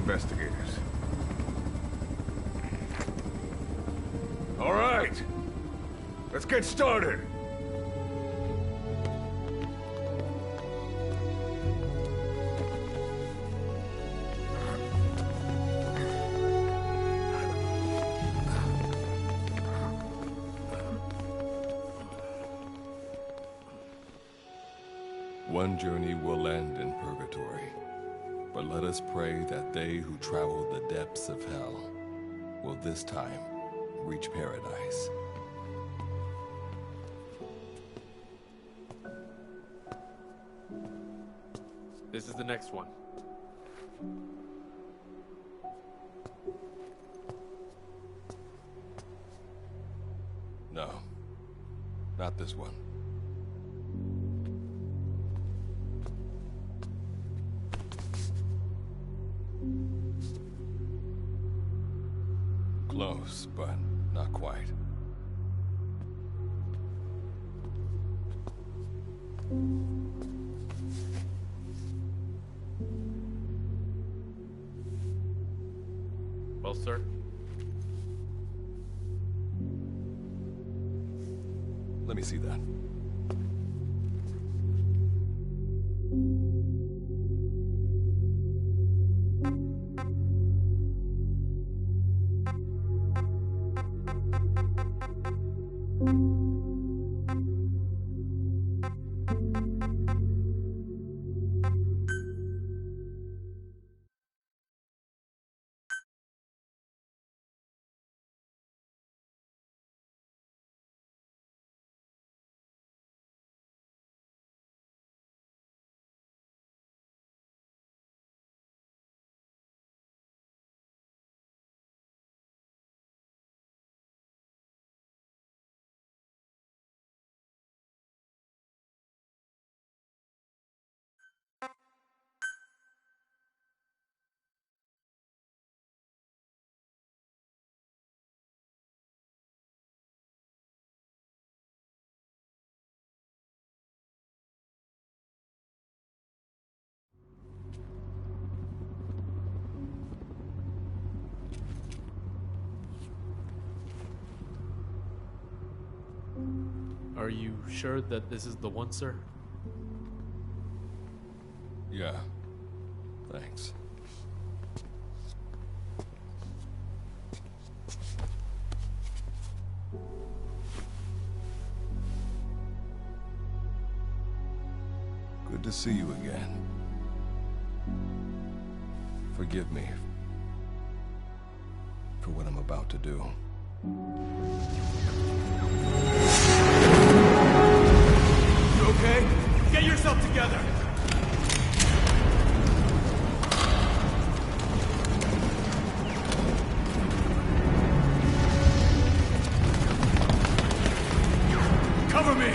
investigators. All right, let's get started. One journey will end in purgatory, but let us pray that they who travel the depths of hell will this time reach paradise. This is the next one. No, not this one. Close, but not quite. Well, sir? Let me see that. Are you sure that this is the one, sir? Yeah. Thanks. Good to see you again. Forgive me for what I'm about to do. You okay? Get yourself together! Cover me!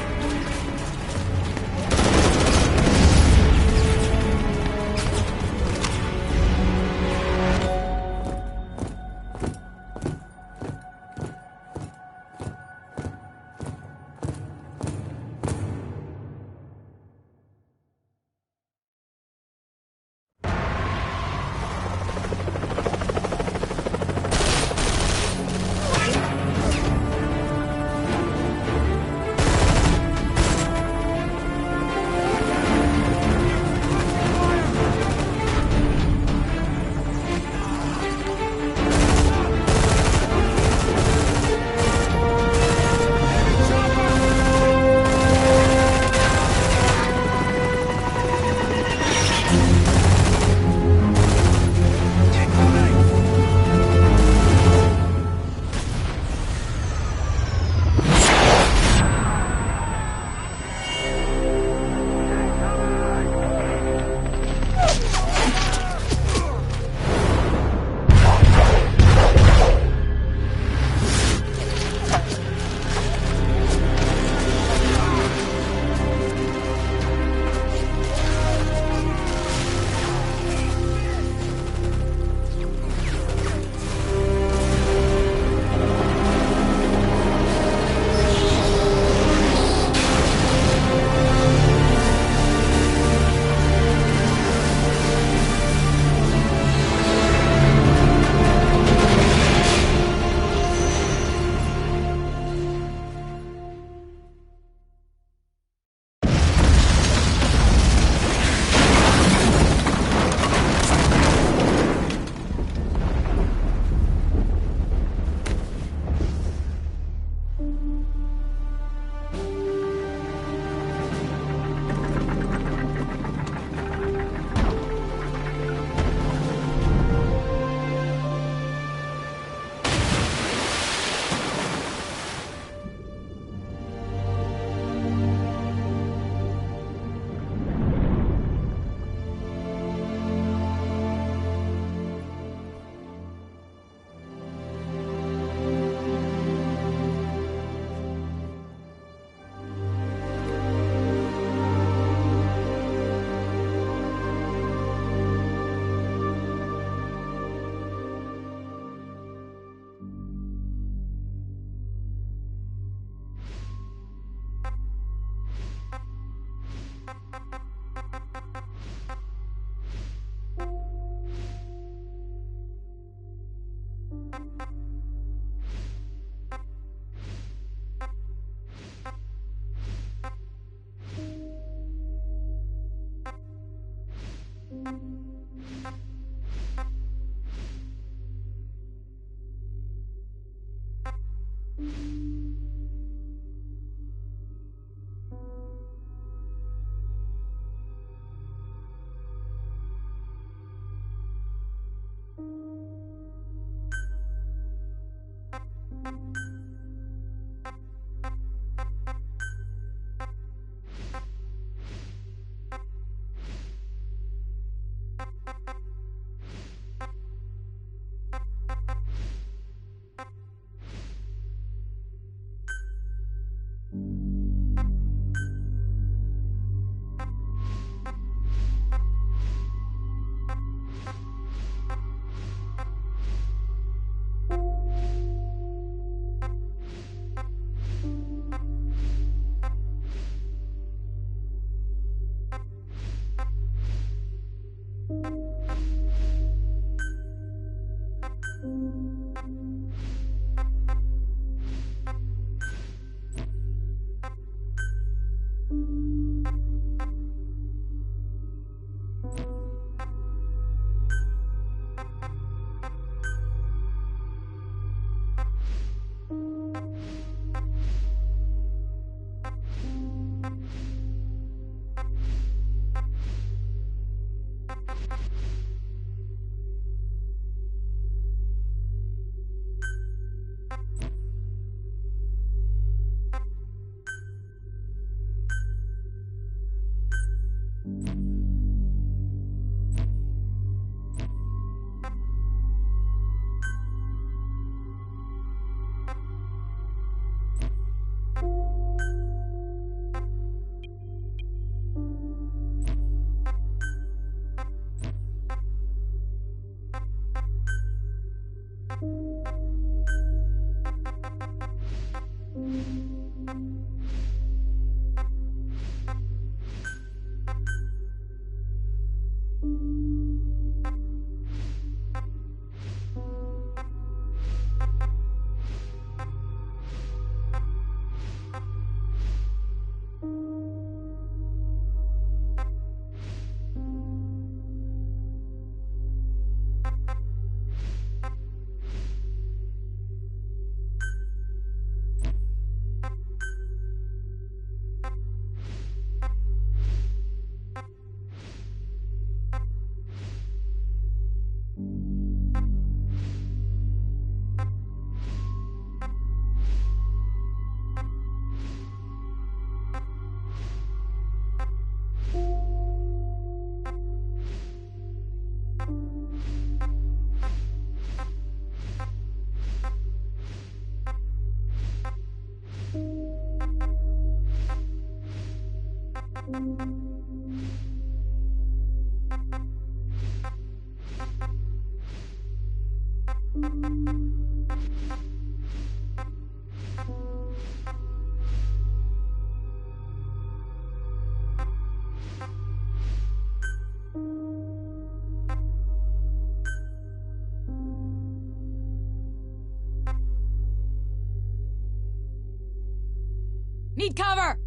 Need cover!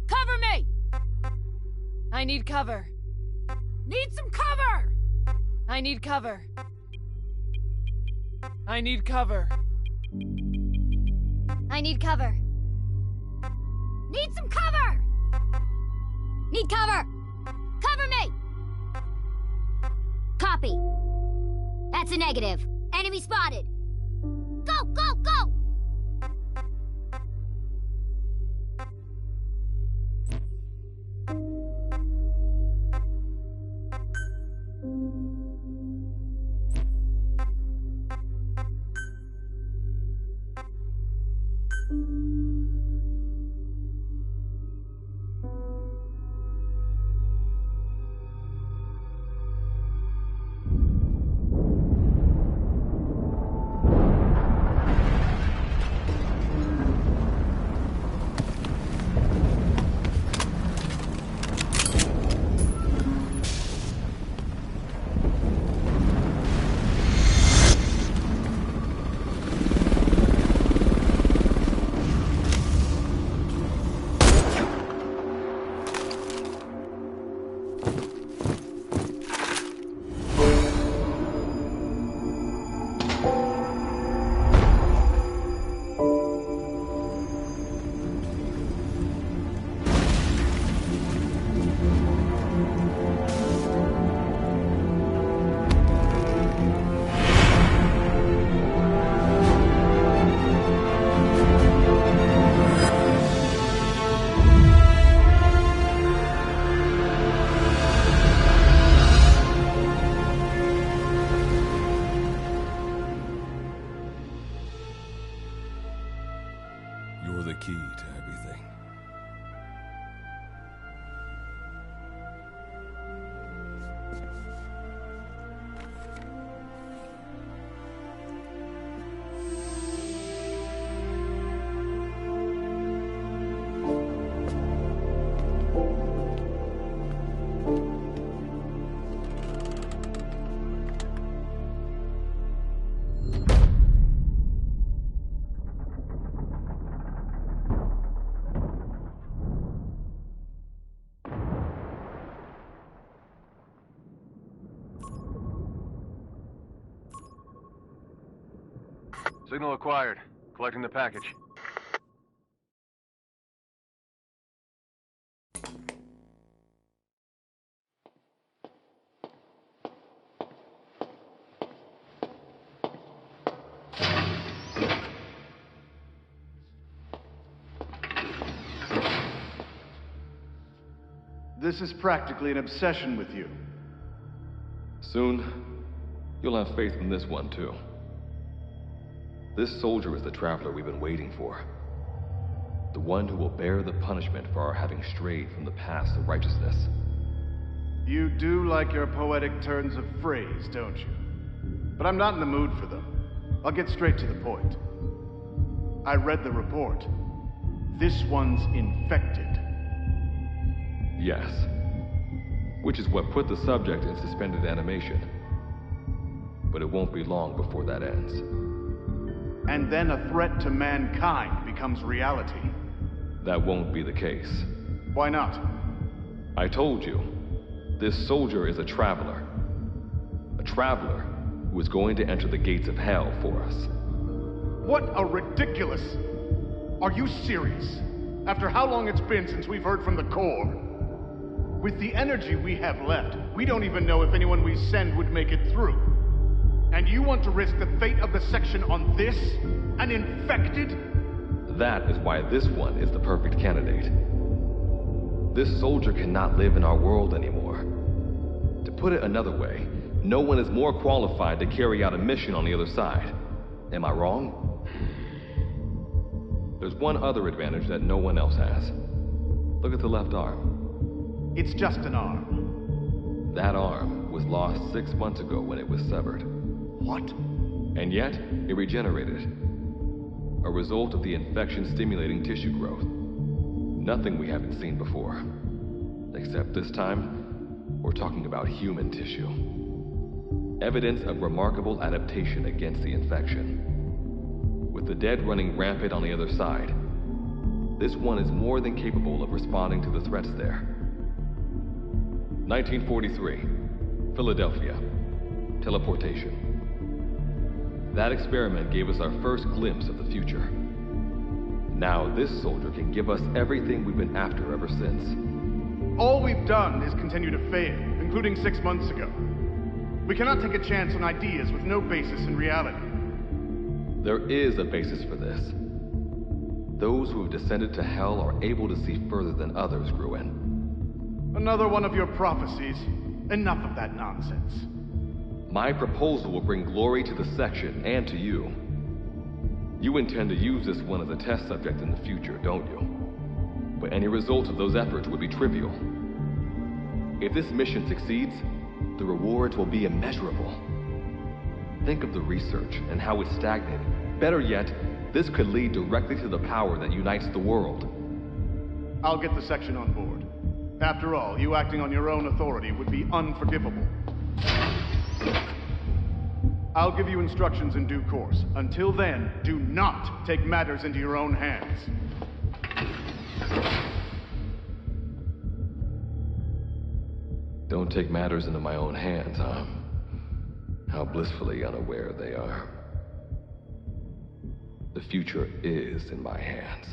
Cover me! I need cover. Need some cover! I need cover. I need cover. I need cover. Need some cover! Need cover! Cover me! Copy. That's a negative. Enemy spotted. Go, go, go! Signal acquired. Collecting the package. This is practically an obsession with you. Soon, you'll have faith in this one, too. This soldier is the traveler we've been waiting for. The one who will bear the punishment for our having strayed from the paths of righteousness. You do like your poetic turns of phrase, don't you? But I'm not in the mood for them. I'll get straight to the point. I read the report. This one's infected. Yes. Which is what put the subject in suspended animation. But it won't be long before that ends. And then a threat to mankind becomes reality. That won't be the case. Why not? I told you, this soldier is a traveler. A traveler who is going to enter the gates of hell for us. What a ridiculous... Are you serious? After how long it's been since we've heard from the Corps? With the energy we have left, we don't even know if anyone we send would make it through. And you want to risk the fate of the section on this? An infected? That is why this one is the perfect candidate. This soldier cannot live in our world anymore. To put it another way, no one is more qualified to carry out a mission on the other side. Am I wrong? There's one other advantage that no one else has. Look at the left arm. It's just an arm. That arm was lost 6 months ago when it was severed. What? And yet, it regenerated. A result of the infection-stimulating tissue growth. Nothing we haven't seen before. Except this time, we're talking about human tissue. Evidence of remarkable adaptation against the infection. With the dead running rampant on the other side, this one is more than capable of responding to the threats there. 1943, Philadelphia. Teleportation. That experiment gave us our first glimpse of the future. Now this soldier can give us everything we've been after ever since. All we've done is continue to fail, including 6 months ago. We cannot take a chance on ideas with no basis in reality. There is a basis for this. Those who have descended to hell are able to see further than others, Gruen. Another one of your prophecies. Enough of that nonsense. My proposal will bring glory to the section and to you. You intend to use this one as a test subject in the future, don't you? But any result of those efforts would be trivial. If this mission succeeds, the rewards will be immeasurable. Think of the research and how it's stagnated. Better yet, this could lead directly to the power that unites the world. I'll get the section on board. After all, you acting on your own authority would be unforgivable. I'll give you instructions in due course. Until then, do not take matters into your own hands. Don't take matters into my own hands, huh? How blissfully unaware they are. The future is in my hands.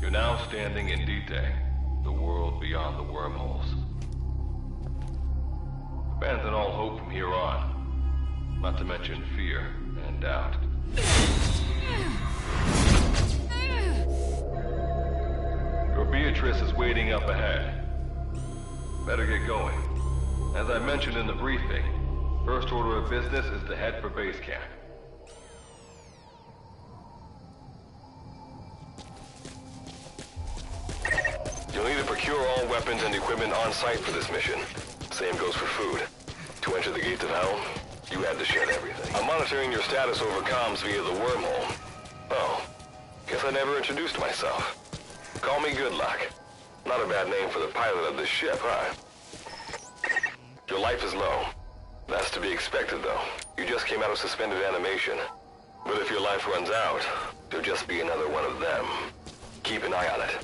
You're now standing in D-Day, the world beyond the wormholes. Abandon all hope from here on, not to mention fear and doubt. Your Beatrice is waiting up ahead. Better get going. As I mentioned in the briefing, first order of business is to head for base camp. You'll need to procure all weapons and equipment on site for this mission. Same goes for food. To enter the gates of hell, you had to shed everything. I'm monitoring your status over comms via the wormhole. Oh, guess I never introduced myself. Call me Good Luck. Not a bad name for the pilot of this ship, huh? Your life is low. That's to be expected, though. You just came out of suspended animation. But if your life runs out, you'll just be another one of them. Keep an eye on it.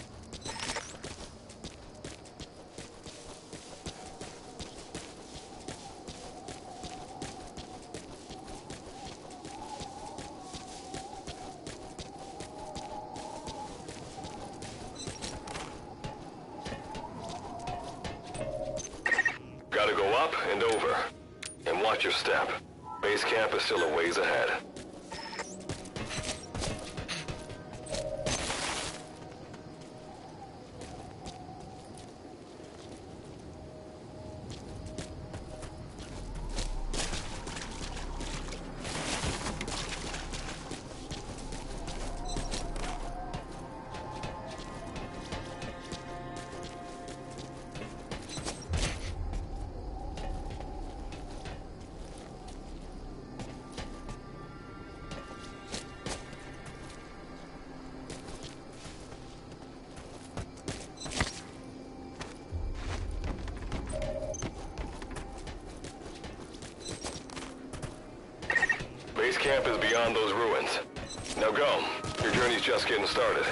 Gotta go up and over. And watch your step. Base camp is still a ways ahead. Base camp is beyond those ruins. Now go. Your journey's just getting started.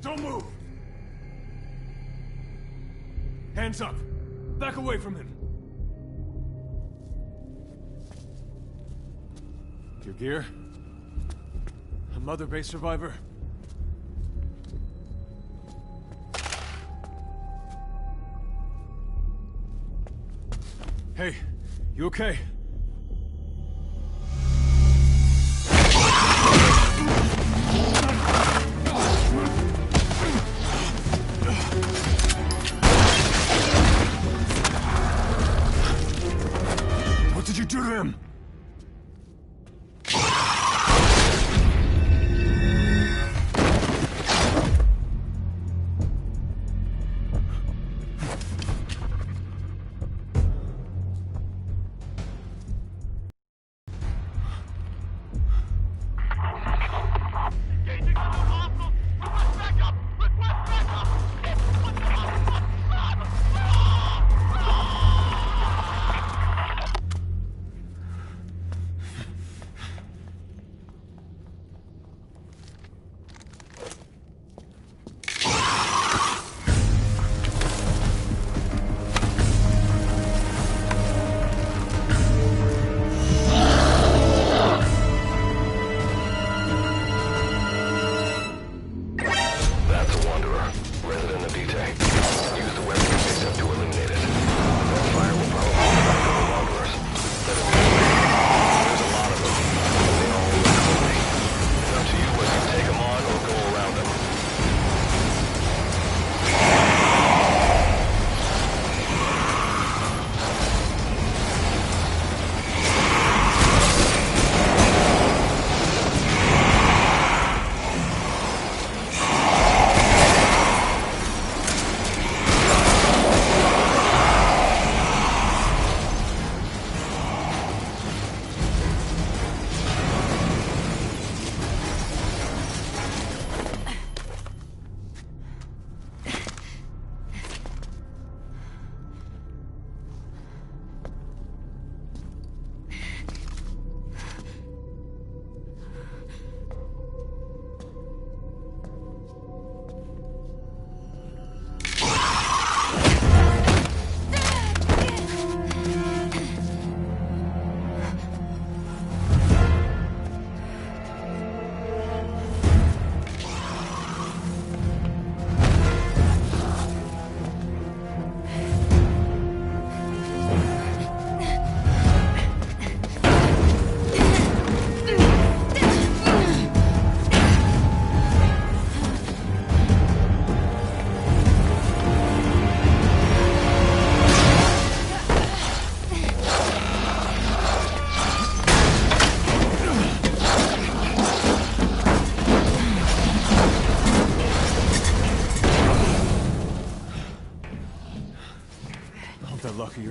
Don't move! Hands up! Back away from him! Your gear? A Mother Base survivor? Hey, you okay? What did you do to him?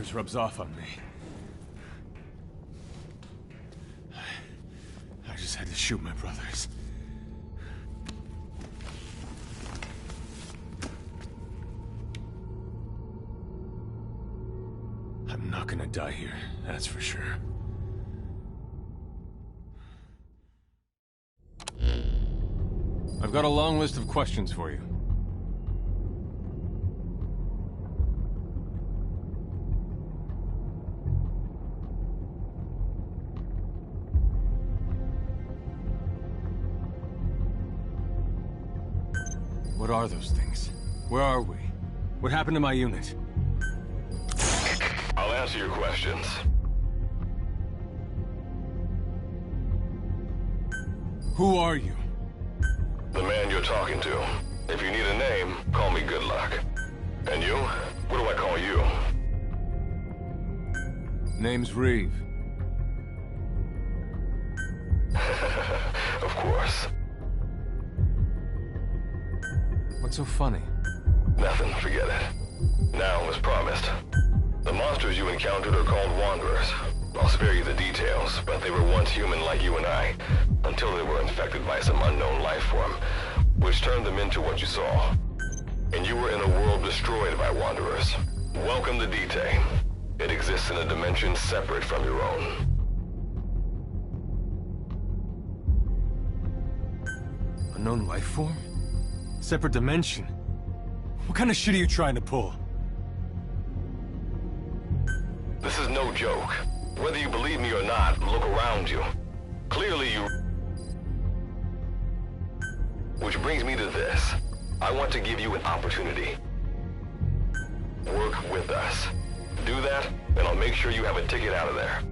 yours rubs off on me. I just had to shoot my brothers. I'm not gonna die here, that's for sure. I've got a long list of questions for you. What are those things? Where are we? What happened to my unit? I'll answer your questions. Who are you? The man you're talking to. If you need a name, call me Good Luck. And you? What do I call you? Name's Reeve. Of course. What's so funny? Nothing, forget it. Now, as promised, the monsters you encountered are called Wanderers. I'll spare you the details, but they were once human like you and I, until they were infected by some unknown life form, which turned them into what you saw. And you were in a world destroyed by Wanderers. Welcome to D-Day. It exists in a dimension separate from your own. Unknown life form? Separate dimension? What kind of shit are you trying to pull? This is no joke. Whether you believe me or not, look around you. Clearly you... Which brings me to this. I want to give you an opportunity. Work with us. Do that, and I'll make sure you have a ticket out of there.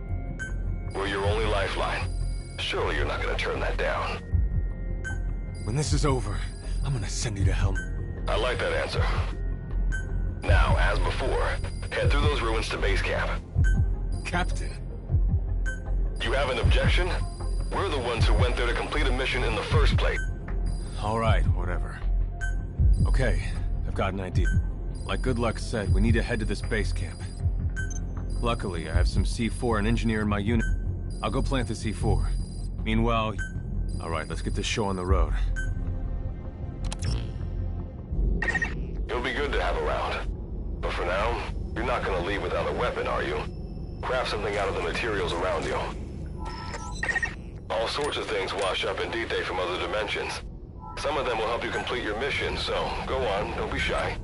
We're your only lifeline. Surely you're not gonna turn that down. When this is over, I'm gonna send you to hell. I like that answer. Now, as before, head through those ruins to base camp. Captain. You have an objection? We're the ones who went there to complete a mission in the first place. All right, whatever. Okay, I've got an idea. Like Good Luck said, we need to head to this base camp. Luckily, I have some C4 and engineer in my unit. I'll go plant the C4. Meanwhile... All right, let's get this show on the road. It'll be good to have around. But for now, you're not gonna leave without a weapon, are you? Craft something out of the materials around you. All sorts of things wash up in D-Day from other dimensions. Some of them will help you complete your mission, so go on, don't be shy.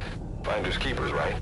Finders keepers, right?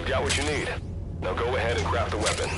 Got what you need. Now go ahead and craft a weapon.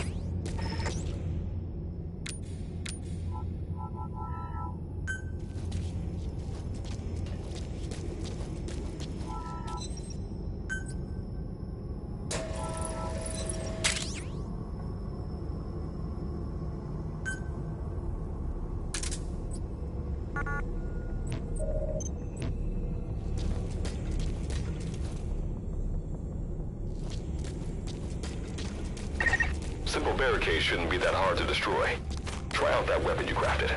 Simple barricades shouldn't be that hard to destroy. Try out that weapon you crafted.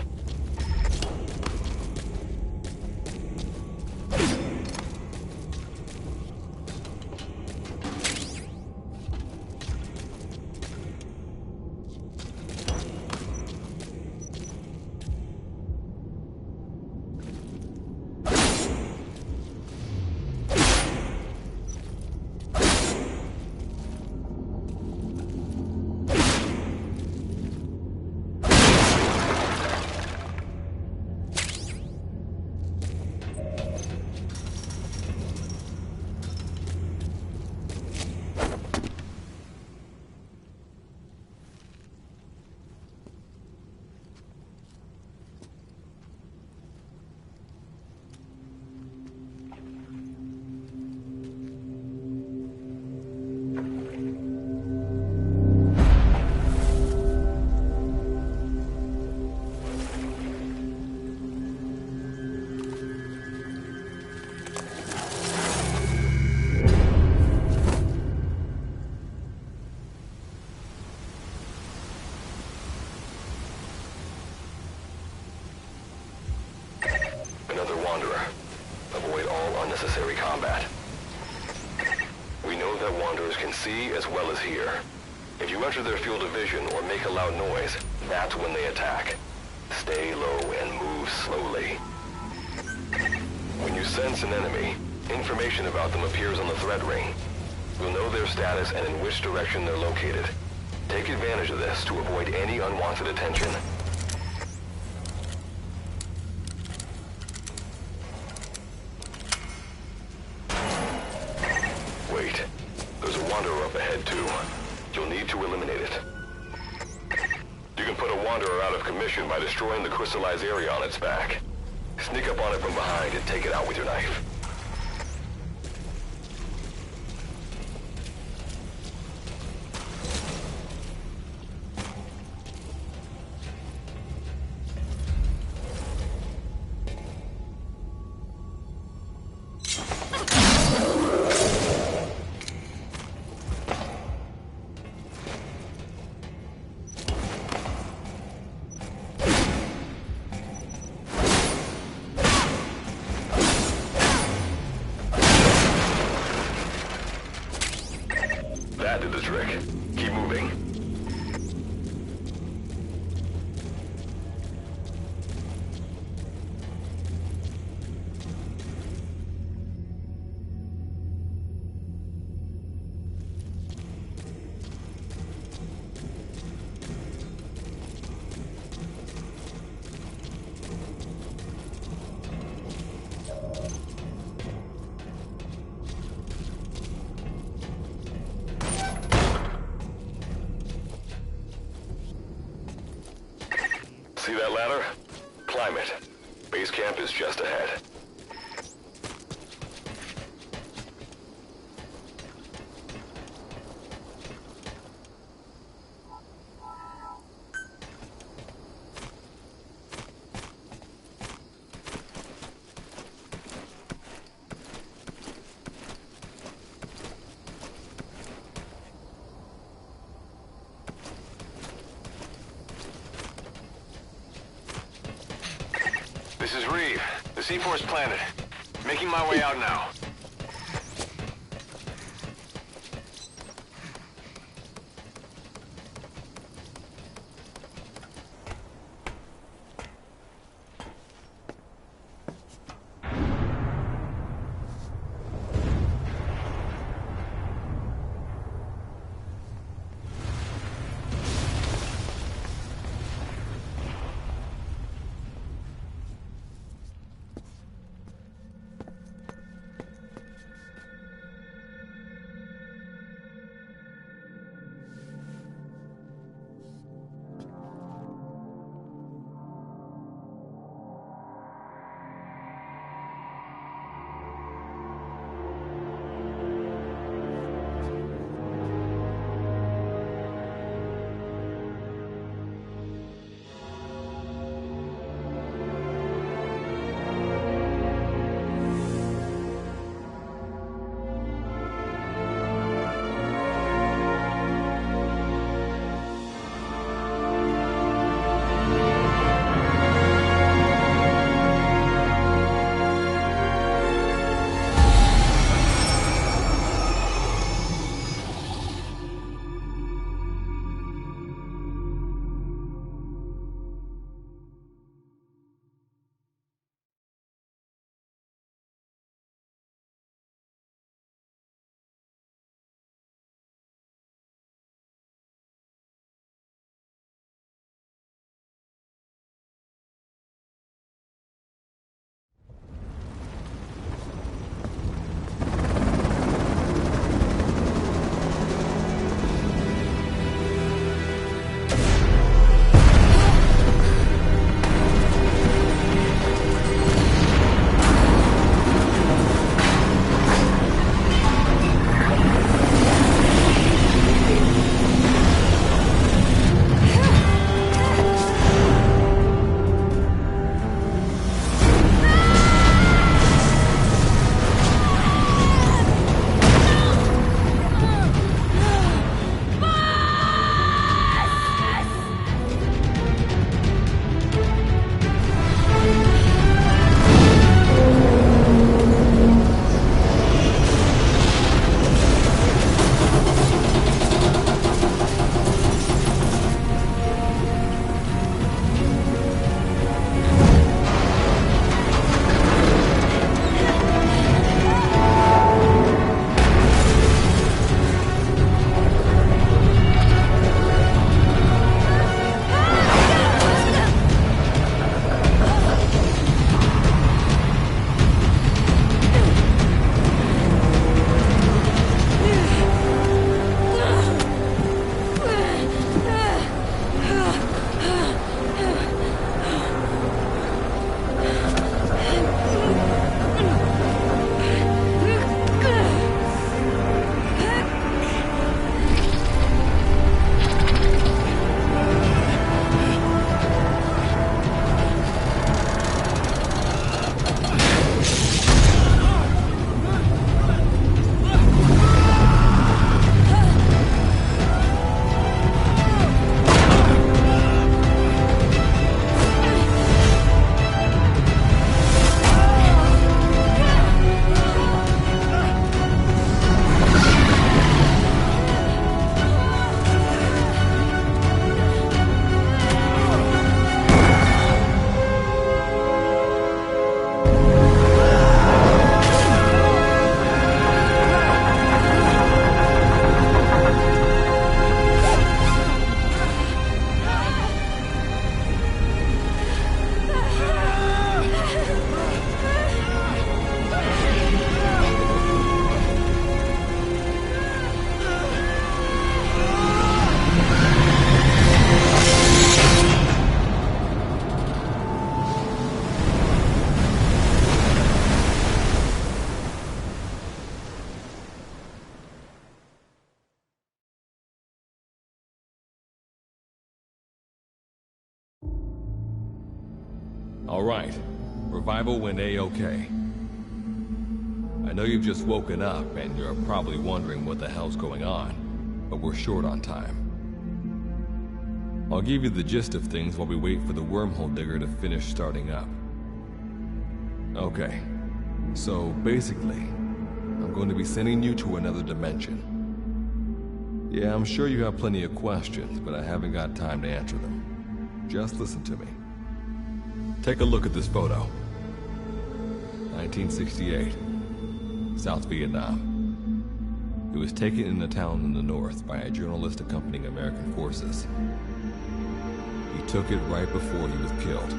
Wanderer. Avoid all unnecessary combat. We know that Wanderers can see as well as hear. If you enter their field of vision or make a loud noise, that's when they attack. Stay low and move slowly. When you sense an enemy, information about them appears on the threat ring. You'll know their status and in which direction they're located. Take advantage of this to avoid any unwanted attention. Wait. There's a Wanderer up ahead, too. You'll need to eliminate it. You can put a Wanderer out of commission by destroying the crystallized area on its back. Sneak up on it from behind and take it out with your knife. That did the trick. Keep moving. See that ladder? Climb it. Base camp is just ahead. This is Reeve, the C-Force planet. Making my way out now. right. Revival went A-OK. I know you've just woken up, and you're probably wondering what the hell's going on, but we're short on time. I'll give you the gist of things while we wait for the wormhole digger to finish starting up. Okay, so basically, I'm going to be sending you to another dimension. Yeah, I'm sure you have plenty of questions, but I haven't got time to answer them. Just listen to me. Take a look at this photo. 1968, South Vietnam. It was taken in a town in the north by a journalist accompanying American forces. He took it right before he was killed.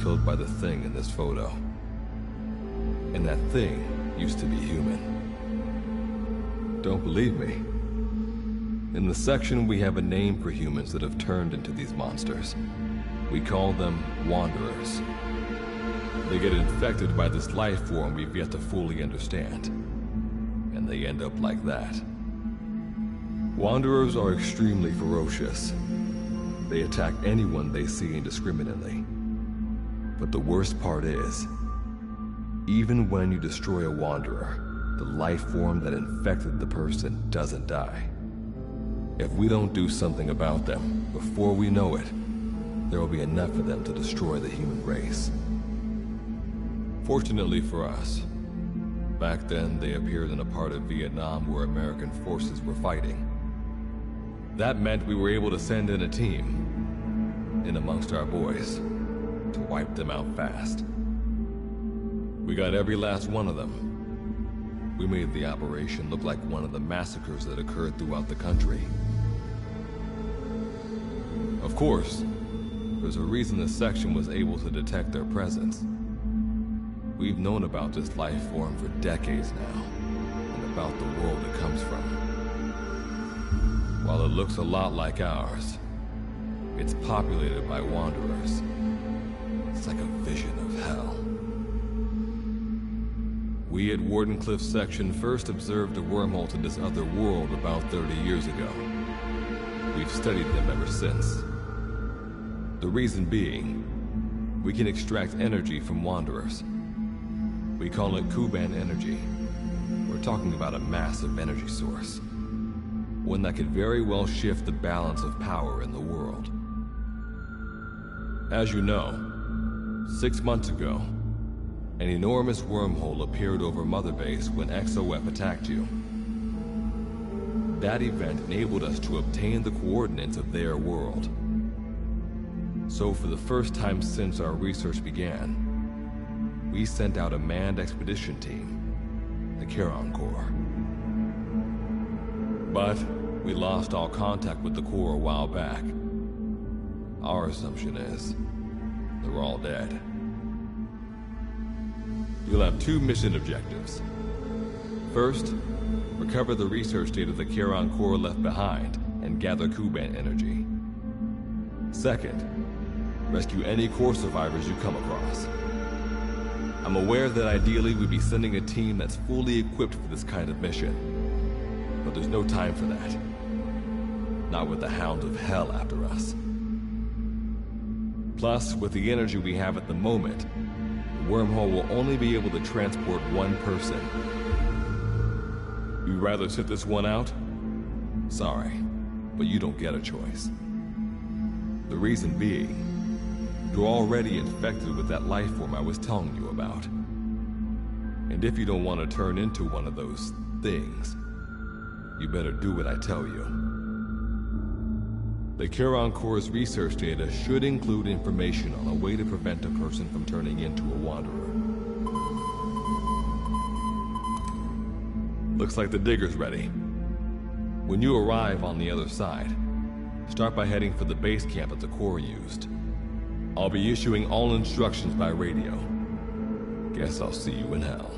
Killed by the thing in this photo. And that thing used to be human. Don't believe me? In the section, we have a name for humans that have turned into these monsters. We call them Wanderers. They get infected by this life form we've yet to fully understand. And they end up like that. Wanderers are extremely ferocious. They attack anyone they see indiscriminately. But the worst part is, even when you destroy a Wanderer, the life form that infected the person doesn't die. If we don't do something about them, before we know it, there will be enough of them to destroy the human race. Fortunately for us, back then they appeared in a part of Vietnam where American forces were fighting. That meant we were able to send in a team, in amongst our boys, to wipe them out fast. We got every last one of them. We made the operation look like one of the massacres that occurred throughout the country. Of course, there's a reason this section was able to detect their presence. We've known about this life form for decades now, and about the world it comes from. While it looks a lot like ours, it's populated by Wanderers. It's like a vision of hell. We at Wardenclyffe Section first observed a wormhole to this other world about 30 years ago. We've studied them ever since. The reason being, we can extract energy from Wanderers. We call it Kuban energy. We're talking about a massive energy source. One that could very well shift the balance of power in the world. As you know, 6 months ago, an enormous wormhole appeared over Mother Base when XOF attacked you. That event enabled us to obtain the coordinates of their world. So for the first time since our research began, we sent out a manned expedition team, the Charon Corps. But we lost all contact with the Corps a while back. Our assumption is they're all dead. You'll have 2 mission objectives. First, recover the research data the Charon Corps left behind and gather Kuban energy. Second, rescue any Corps survivors you come across. I'm aware that ideally we'd be sending a team that's fully equipped for this kind of mission. But there's no time for that. Not with the Hound of Hell after us. Plus, with the energy we have at the moment, the wormhole will only be able to transport one person. You'd rather sit this one out? Sorry, but you don't get a choice. The reason being, you're already infected with that life form I was telling you about. And if you don't want to turn into one of those things, you better do what I tell you. The Charon Corps' research data should include information on a way to prevent a person from turning into a Wanderer. Looks like the digger's ready. When you arrive on the other side, start by heading for the base camp that the Corps used. I'll be issuing all instructions by radio. Guess I'll see you in hell.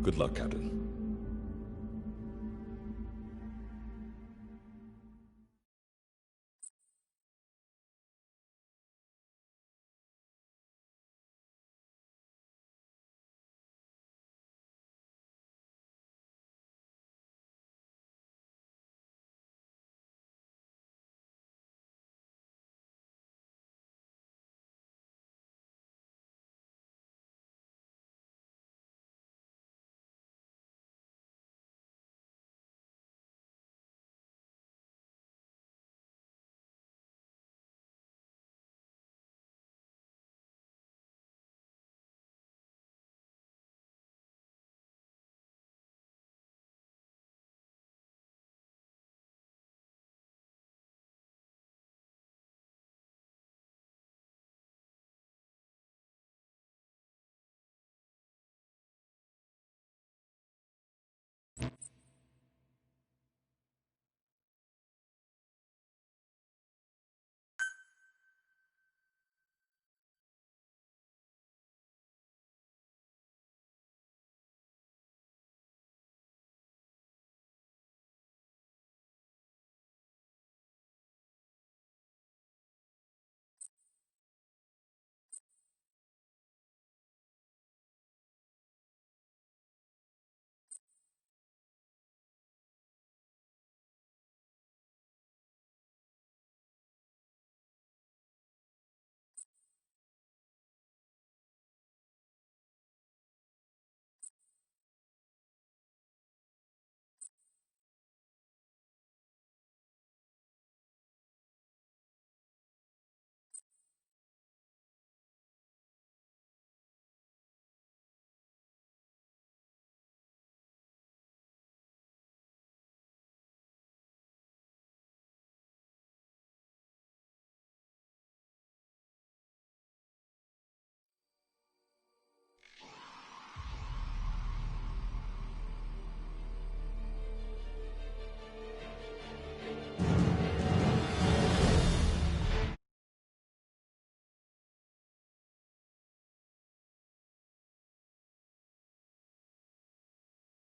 Good luck, Captain.